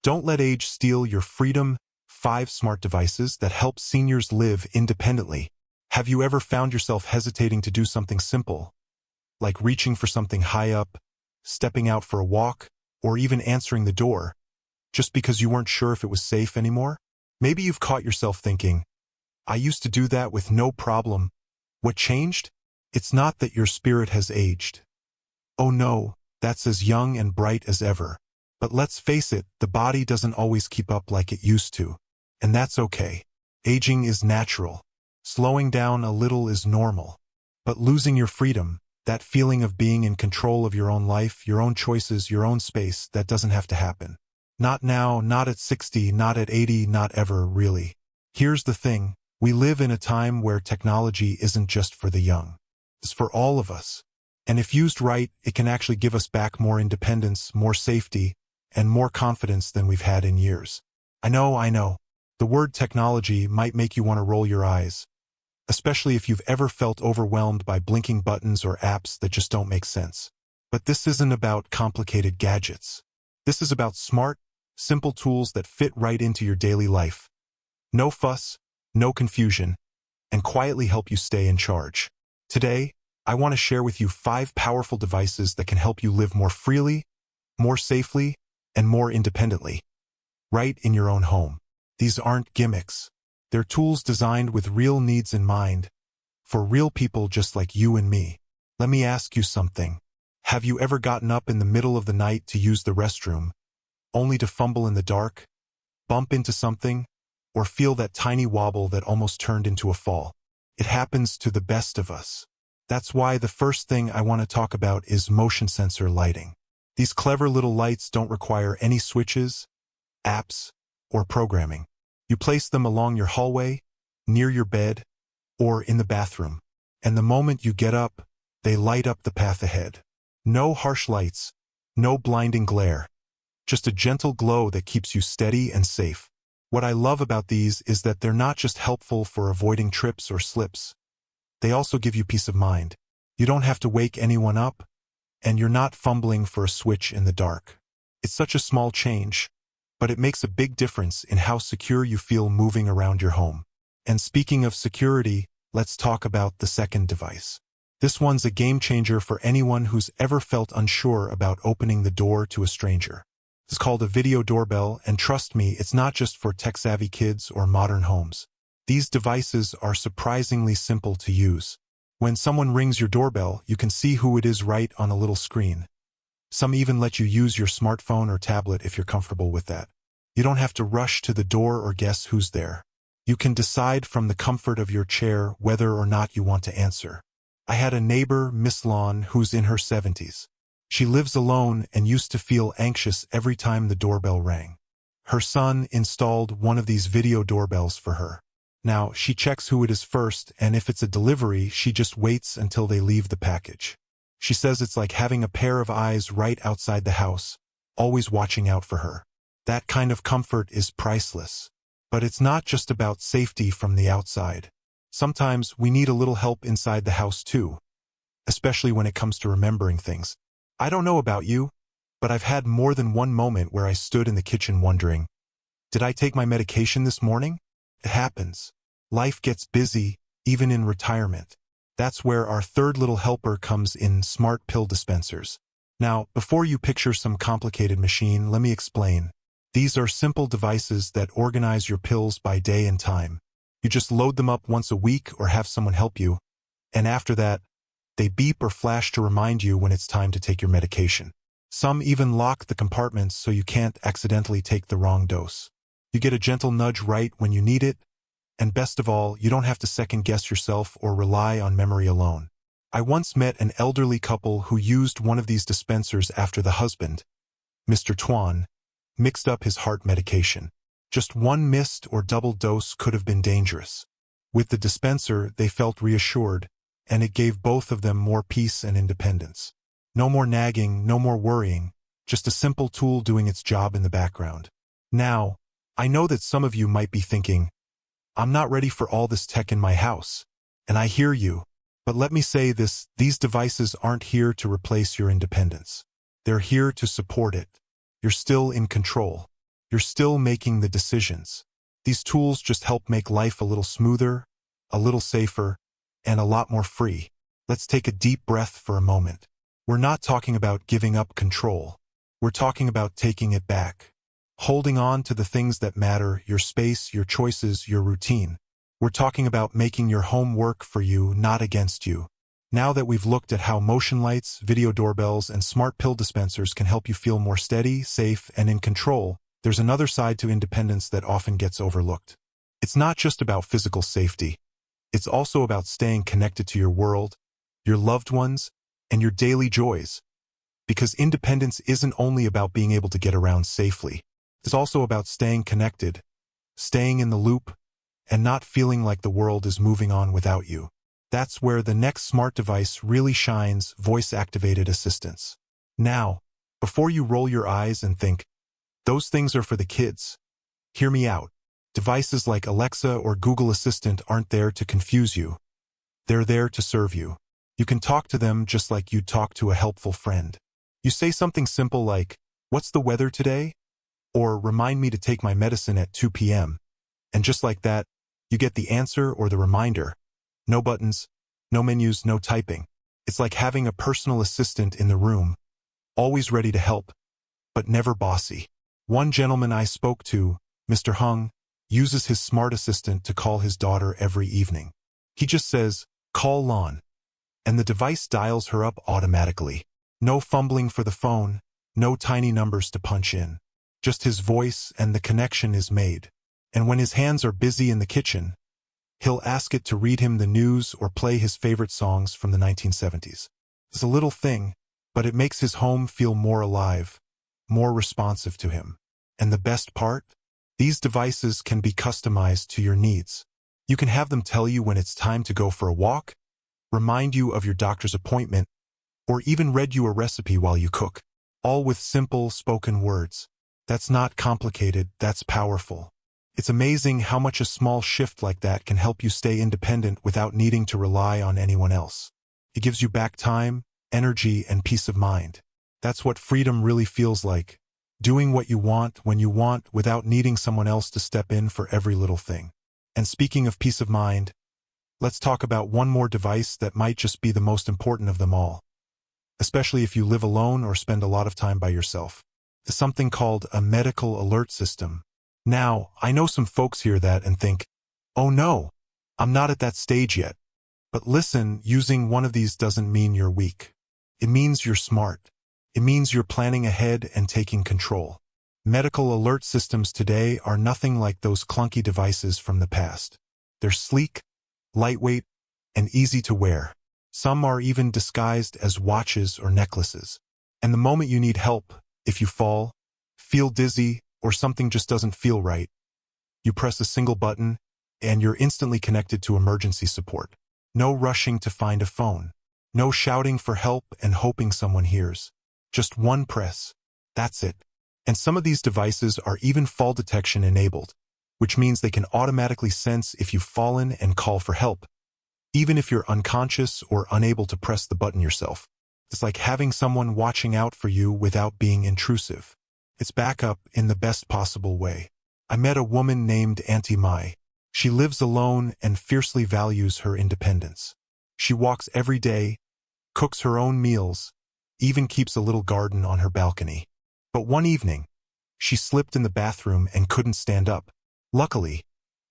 Don't let age steal your freedom. 5 smart devices that help seniors live independently. Have you ever found yourself hesitating to do something simple, like reaching for something high up, stepping out for a walk, or even answering the door, just because you weren't sure if it was safe anymore? Maybe you've caught yourself thinking, I used to do that with no problem. What changed? It's not that your spirit has aged. Oh no, that's as young and bright as ever. But let's face it, the body doesn't always keep up like it used to. And that's okay. Aging is natural. Slowing down a little is normal. But losing your freedom, that feeling of being in control of your own life, your own choices, your own space, that doesn't have to happen. Not now, not at 60, not at 80, not ever, really. Here's the thing, we live in a time where technology isn't just for the young. It's for all of us. And if used right, it can actually give us back more independence, more safety, and more confidence than we've had in years. I know. The word technology might make you want to roll your eyes, especially if you've ever felt overwhelmed by blinking buttons or apps that just don't make sense. But this isn't about complicated gadgets. This is about smart, simple tools that fit right into your daily life. No fuss, no confusion, and quietly help you stay in charge. Today, I want to share with you 5 powerful devices that can help you live more freely, more safely, and more independently, right in your own home. These aren't gimmicks. They're tools designed with real needs in mind, for real people just like you and me. Let me ask you something. Have you ever gotten up in the middle of the night to use the restroom, only to fumble in the dark, bump into something, or feel that tiny wobble that almost turned into a fall? It happens to the best of us. That's why the first thing I want to talk about is motion sensor lighting. These clever little lights don't require any switches, apps, or programming. You place them along your hallway, near your bed, or in the bathroom. And the moment you get up, they light up the path ahead. No harsh lights, no blinding glare. Just a gentle glow that keeps you steady and safe. What I love about these is that they're not just helpful for avoiding trips or slips. They also give you peace of mind. You don't have to wake anyone up, and you're not fumbling for a switch in the dark. It's such a small change, but it makes a big difference in how secure you feel moving around your home. And speaking of security, let's talk about the second device. This one's a game changer for anyone who's ever felt unsure about opening the door to a stranger. It's called a video doorbell, and trust me, it's not just for tech-savvy kids or modern homes. These devices are surprisingly simple to use. When someone rings your doorbell, you can see who it is right on a little screen. Some even let you use your smartphone or tablet if you're comfortable with that. You don't have to rush to the door or guess who's there. You can decide from the comfort of your chair whether or not you want to answer. I had a neighbor, Miss Lawn, who's in her 70s. She lives alone and used to feel anxious every time the doorbell rang. Her son installed one of these video doorbells for her. Now, she checks who it is first, and if it's a delivery, she just waits until they leave the package. She says it's like having a pair of eyes right outside the house, always watching out for her. That kind of comfort is priceless. But it's not just about safety from the outside. Sometimes we need a little help inside the house too, especially when it comes to remembering things. I don't know about you, but I've had more than one moment where I stood in the kitchen wondering, did I take my medication this morning? It happens. Life gets busy, even in retirement. That's where our third little helper comes in: smart pill dispensers. Now, before you picture some complicated machine, let me explain. These are simple devices that organize your pills by day and time. You just load them up once a week or have someone help you, and after that, they beep or flash to remind you when it's time to take your medication. Some even lock the compartments so you can't accidentally take the wrong dose. You get a gentle nudge right when you need it, and best of all, you don't have to second-guess yourself or rely on memory alone. I once met an elderly couple who used one of these dispensers after the husband, Mr. Tuan, mixed up his heart medication. Just one missed or double dose could have been dangerous. With the dispenser, they felt reassured, and it gave both of them more peace and independence. No more nagging, no more worrying, just a simple tool doing its job in the background. Now, I know that some of you might be thinking, I'm not ready for all this tech in my house. And I hear you. But let me say this, these devices aren't here to replace your independence. They're here to support it. You're still in control. You're still making the decisions. These tools just help make life a little smoother, a little safer, and a lot more free. Let's take a deep breath for a moment. We're not talking about giving up control. We're talking about taking it back. Holding on to the things that matter, your space, your choices, your routine. We're talking about making your home work for you, not against you. Now that we've looked at how motion lights, video doorbells, and smart pill dispensers can help you feel more steady, safe, and in control, there's another side to independence that often gets overlooked. It's not just about physical safety. It's also about staying connected to your world, your loved ones, and your daily joys. Because independence isn't only about being able to get around safely. It's also about staying connected, staying in the loop, and not feeling like the world is moving on without you. That's where the next smart device really shines: voice-activated assistants. Now, before you roll your eyes and think, those things are for the kids, hear me out. Devices like Alexa or Google Assistant aren't there to confuse you. They're there to serve you. You can talk to them just like you'd talk to a helpful friend. You say something simple like, "What's the weather today?" Or "Remind me to take my medicine at 2 p.m. And just like that, you get the answer or the reminder. No buttons, no menus, no typing. It's like having a personal assistant in the room, always ready to help, but never bossy. One gentleman I spoke to, Mr. Hung, uses his smart assistant to call his daughter every evening. He just says, "Call Lon," and the device dials her up automatically. No fumbling for the phone, no tiny numbers to punch in. Just his voice and the connection is made. And when his hands are busy in the kitchen, he'll ask it to read him the news or play his favorite songs from the 1970s. It's a little thing, but it makes his home feel more alive, more responsive to him. And the best part? These devices can be customized to your needs. You can have them tell you when it's time to go for a walk, remind you of your doctor's appointment, or even read you a recipe while you cook, all with simple spoken words. That's not complicated, that's powerful. It's amazing how much a small shift like that can help you stay independent without needing to rely on anyone else. It gives you back time, energy, and peace of mind. That's what freedom really feels like. Doing what you want when you want without needing someone else to step in for every little thing. And speaking of peace of mind, let's talk about one more device that might just be the most important of them all. Especially if you live alone or spend a lot of time by yourself. It's something called a medical alert system. Now, I know some folks hear that and think, "Oh no, I'm not at that stage yet." But listen, using one of these doesn't mean you're weak. It means you're smart. It means you're planning ahead and taking control. Medical alert systems today are nothing like those clunky devices from the past. They're sleek, lightweight, and easy to wear. Some are even disguised as watches or necklaces. And the moment you need help, if you fall, feel dizzy, or something just doesn't feel right, you press a single button, and you're instantly connected to emergency support. No rushing to find a phone. No shouting for help and hoping someone hears. Just one press. That's it. And some of these devices are even fall detection enabled, which means they can automatically sense if you've fallen and call for help, even if you're unconscious or unable to press the button yourself. It's like having someone watching out for you without being intrusive. It's backup in the best possible way. I met a woman named Auntie Mai. She lives alone and fiercely values her independence. She walks every day, cooks her own meals, even keeps a little garden on her balcony. But one evening, she slipped in the bathroom and couldn't stand up. Luckily,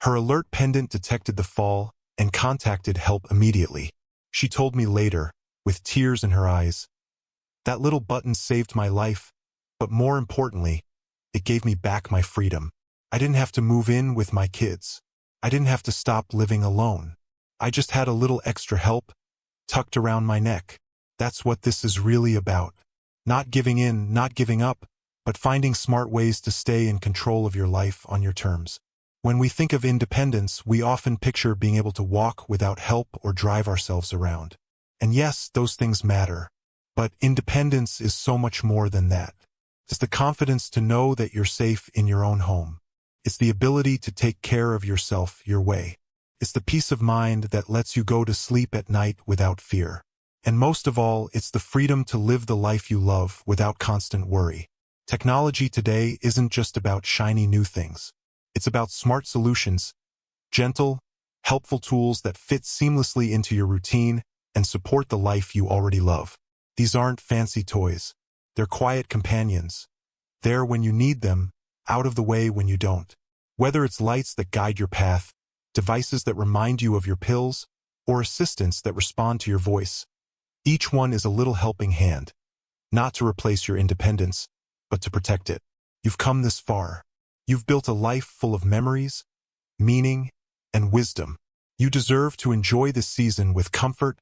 her alert pendant detected the fall and contacted help immediately. She told me later, with tears in her eyes, "That little button saved my life, but more importantly, it gave me back my freedom. I didn't have to move in with my kids. I didn't have to stop living alone. I just had a little extra help tucked around my neck." That's what this is really about. Not giving in, not giving up, but finding smart ways to stay in control of your life on your terms. When we think of independence, we often picture being able to walk without help or drive ourselves around. And yes, those things matter. But independence is so much more than that. It's the confidence to know that you're safe in your own home. It's the ability to take care of yourself your way. It's the peace of mind that lets you go to sleep at night without fear. And most of all, it's the freedom to live the life you love without constant worry. Technology today isn't just about shiny new things. It's about smart solutions, gentle, helpful tools that fit seamlessly into your routine and support the life you already love. These aren't fancy toys. They're quiet companions. There when you need them, out of the way when you don't. Whether it's lights that guide your path, devices that remind you of your pills, or assistants that respond to your voice, each one is a little helping hand, not to replace your independence, but to protect it. You've come this far. You've built a life full of memories, meaning, and wisdom. You deserve to enjoy this season with comfort,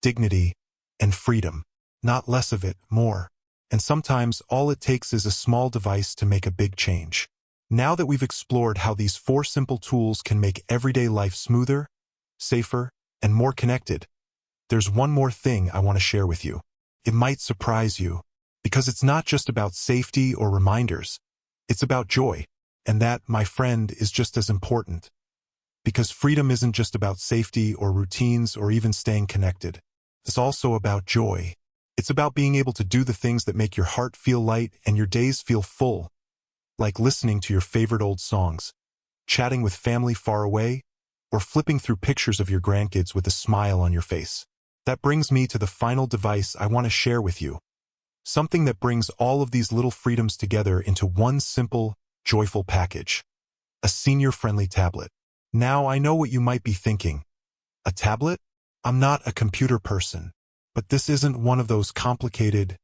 dignity, and freedom. Not less of it, more. And sometimes all it takes is a small device to make a big change. Now that we've explored how these 4 simple tools can make everyday life smoother, safer, and more connected, there's one more thing I want to share with you. It might surprise you, because it's not just about safety or reminders. It's about joy. And that, my friend, is just as important. Because freedom isn't just about safety or routines or even staying connected. It's also about joy. It's about being able to do the things that make your heart feel light and your days feel full. Like listening to your favorite old songs, chatting with family far away, or flipping through pictures of your grandkids with a smile on your face. That brings me to the final device I want to share with you. Something that brings all of these little freedoms together into one simple, joyful package. A senior-friendly tablet. Now I know what you might be thinking. A tablet? I'm not a computer person. But this isn't one of those complicated,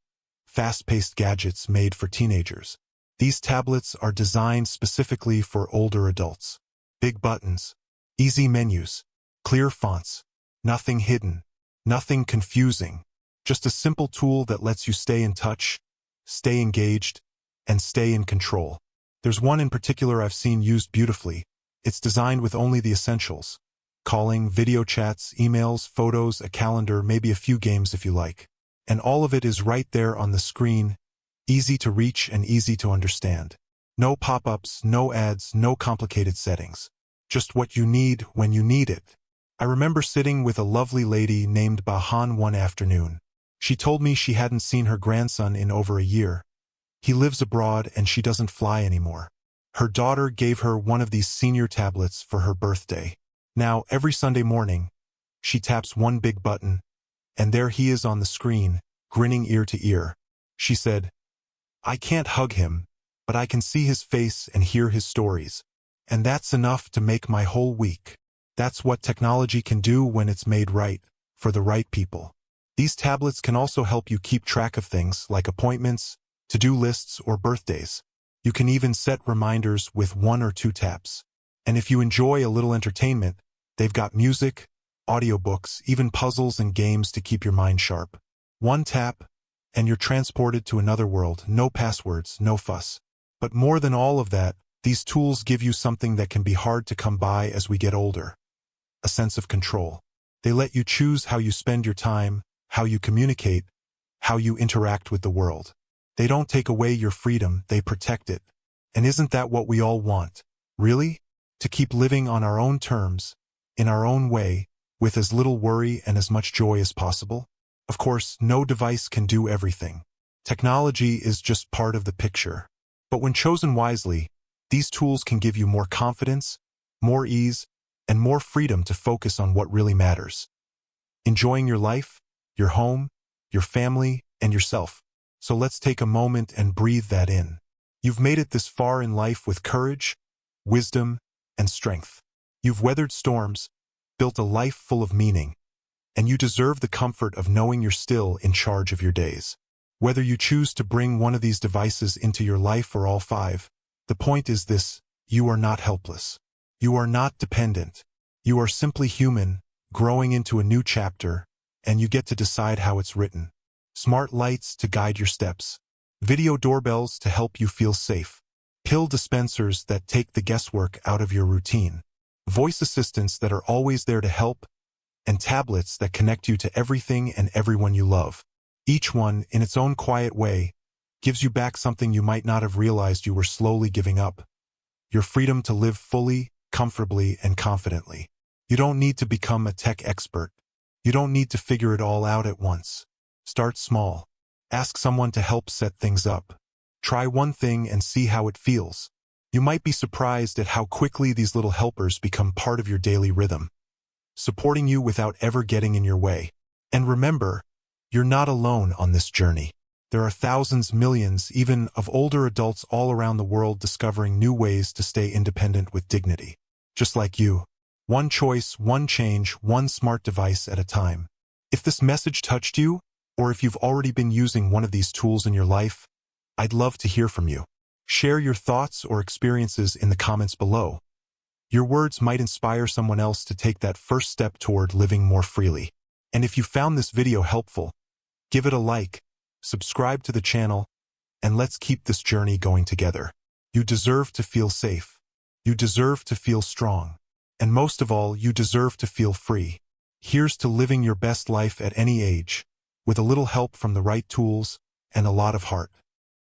fast-paced gadgets made for teenagers. These tablets are designed specifically for older adults. Big buttons, easy menus, clear fonts, nothing hidden, nothing confusing. Just a simple tool that lets you stay in touch, stay engaged, and stay in control. There's one in particular I've seen used beautifully. It's designed with only the essentials. Calling, video chats, emails, photos, a calendar, maybe a few games if you like. And all of it is right there on the screen, easy to reach and easy to understand. No pop-ups, no ads, no complicated settings. Just what you need when you need it. I remember sitting with a lovely lady named Bahan one afternoon. She told me she hadn't seen her grandson in over a year. He lives abroad and she doesn't fly anymore. Her daughter gave her one of these senior tablets for her birthday. Now, every Sunday morning, she taps one big button, and there he is on the screen, grinning ear to ear. She said, "I can't hug him, but I can see his face and hear his stories. And that's enough to make my whole week." That's what technology can do when it's made right, for the right people. These tablets can also help you keep track of things like appointments, to-do lists, or birthdays. You can even set reminders with 1 or 2 taps. And if you enjoy a little entertainment, they've got music, audiobooks, even puzzles and games to keep your mind sharp. One tap, and you're transported to another world. No passwords, no fuss. But more than all of that, these tools give you something that can be hard to come by as we get older. A sense of control. They let you choose how you spend your time, how you communicate, how you interact with the world. They don't take away your freedom, they protect it. And isn't that what we all want? Really? To keep living on our own terms, in our own way, with as little worry and as much joy as possible? Of course, no device can do everything. Technology is just part of the picture. But when chosen wisely, these tools can give you more confidence, more ease, and more freedom to focus on what really matters. Enjoying your life, your home, your family, and yourself. So let's take a moment and breathe that in. You've made it this far in life with courage, wisdom, and strength. You've weathered storms, built a life full of meaning, and you deserve the comfort of knowing you're still in charge of your days. Whether you choose to bring one of these devices into your life or all 5, the point is this: you are not helpless. You are not dependent. You are simply human, growing into a new chapter, and you get to decide how it's written. Smart lights to guide your steps. Video doorbells to help you feel safe. Pill dispensers that take the guesswork out of your routine. Voice assistants that are always there to help. And tablets that connect you to everything and everyone you love. Each one, in its own quiet way, gives you back something you might not have realized you were slowly giving up. Your freedom to live fully, comfortably, and confidently. You don't need to become a tech expert. You don't need to figure it all out at once. Start small. Ask someone to help set things up. Try one thing and see how it feels. You might be surprised at how quickly these little helpers become part of your daily rhythm, supporting you without ever getting in your way. And remember, you're not alone on this journey. There are thousands, millions, even of older adults all around the world discovering new ways to stay independent with dignity. Just like you. One choice, one change, one smart device at a time. If this message touched you, or if you've already been using one of these tools in your life, I'd love to hear from you. Share your thoughts or experiences in the comments below. Your words might inspire someone else to take that first step toward living more freely. And if you found this video helpful, give it a like, subscribe to the channel, and let's keep this journey going together. You deserve to feel safe. You deserve to feel strong. And most of all, you deserve to feel free. Here's to living your best life at any age, with a little help from the right tools and a lot of heart.